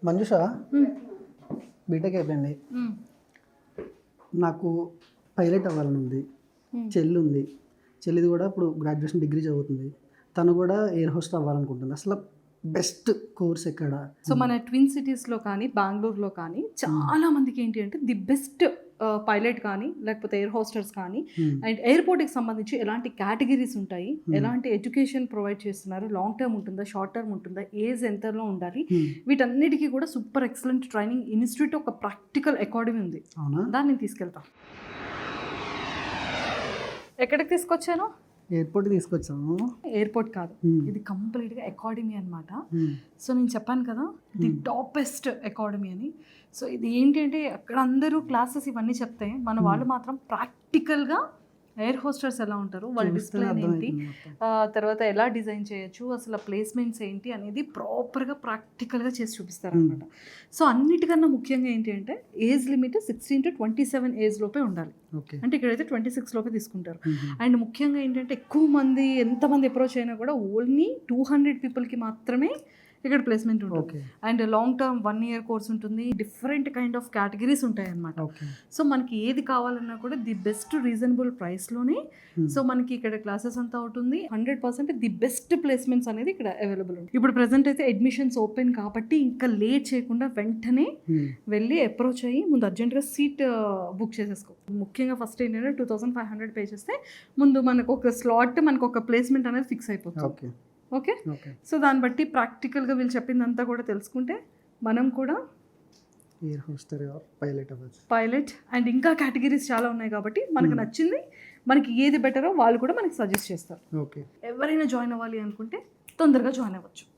Manjusha BTech అయిపోయింది. నాకు pilot అవ్వాలని ఉంది. చెల్లి ఉంది. చెల్లిది కూడా ఇప్పుడు గ్రాడ్యుయేషన్ డిగ్రీ చదువుతుంది. తను కూడా ఎయిర్ హోస్ట్ అవ్వాలనుకుంటుంది. అసలు బెస్ట్ కోర్స్ ఎక్కడ? సో మన ట్విన్ సిటీస్లో కానీ బెంగళూరులో కానీ చాలా మందికి ఏంటి అంటే ది బెస్ట్ పైలట్ కానీ లేకపోతే ఎయిర్ హోస్టర్స్ కానీ అండ్ ఎయిర్పోర్ట్కి సంబంధించి ఎలాంటి కేటగిరీస్ ఉంటాయి, ఎలాంటి ఎడ్యుకేషన్ ప్రొవైడ్ చేస్తున్నారు, లాంగ్ టర్మ్ ఉంటుందా, షార్ట్ టర్మ్ ఉంటుందా, ఏజ్ ఎంతలో ఉండాలి, వీటన్నిటికీ కూడా సూపర్ ఎక్సలెంట్ ట్రైనింగ్ ఇన్స్టిట్యూట్ ఒక ప్రాక్టికల్ అకాడమీ ఉంది. దాన్ని నేను తీసుకెళ్తాను. ఎక్కడికి తీసుకొచ్చాను? ఎయిర్పోర్ట్ తీసుకొచ్చాము. ఎయిర్పోర్ట్ కాదు, ఇది కంప్లీట్గా అకాడమీ అనమాట. సో నేను చెప్పాను కదా ది టాపెస్ట్ అకాడమీ అని. సో ఇది ఏంటి అంటే అక్కడ అందరూ క్లాసెస్ ఇవన్నీ చెప్తే మన వాళ్ళు మాత్రం ప్రాక్టికల్గా ఎయిర్ హోస్టర్స్ ఎలా ఉంటారు, వాళ్ళ డిస్ప్లే ఏంటి, తర్వాత ఎలా డిజైన్ చేయొచ్చు, అసలు ప్లేస్మెంట్స్ ఏంటి అనేది ప్రాపర్గా ప్రాక్టికల్గా చేసి చూపిస్తారు అనమాట. సో అన్నిటికన్నా ముఖ్యంగా ఏంటి అంటే ఏజ్ లిమిట్ 16 to 27 ఏజ్ లోపే ఉండాలి. అంటే ఇక్కడైతే 26 లోపే తీసుకుంటారు. అండ్ ముఖ్యంగా ఏంటంటే ఎక్కువ మంది ఎంతమంది అప్రోచ్ అయినా కూడా ఓన్లీ 200 పీపుల్కి మాత్రమే ఇక్కడ ప్లేస్మెంట్ ఉంటుంది. And long term 1 year course ఉంటుంది. డిఫరెంట్ కైండ్ ఆఫ్ కేటగిరీస్ ఉంటాయి అన్నమాట. సో మనకి ఏది కావాలన్నా కూడా ది బెస్ట్ రీజనబుల్ ప్రైస్లోనే సో మనకి ఇక్కడ క్లాసెస్ అంతా ఉంటుంది. 100% ది బెస్ట్ ప్లేస్మెంట్స్ అనేది ఇక్కడ అవైలబుల్ ఉంది. ఇప్పుడు ప్రెసెంట్ అయితే అడ్మిషన్స్ ఓపెన్ కాబట్టి ఇంకా లేట్ చేయకుండా వెంటనే వెళ్ళి అప్రోచ్ అయ్యి ముందు అర్జెంట్గా సీట్ బుక్ చేసేసుకో. ముఖ్యంగా ఫస్ట్ ఏంటంటే 2500 పే చేస్తే ముందు మనకు ఒక స్లాట్, మనకు ఒక ప్లేస్మెంట్ అనేది ఫిక్స్ అయిపోతుంది. ఓకే. సో దాన్ని బట్టి ప్రాక్టికల్గా వీళ్ళు చెప్పిందంతా కూడా తెలుసుకుంటే మనం కూడా ఎయిర్ హోస్టర్ పైలట్ అండ్ ఇంకా కేటగిరీస్ చాలా ఉన్నాయి కాబట్టి మనకు నచ్చింది, మనకి ఏది బెటరో వాళ్ళు కూడా మనకి సజెస్ట్ చేస్తారు. ఎవరైనా జాయిన్ అవ్వాలి అనుకుంటే తొందరగా జాయిన్ అవ్వచ్చు.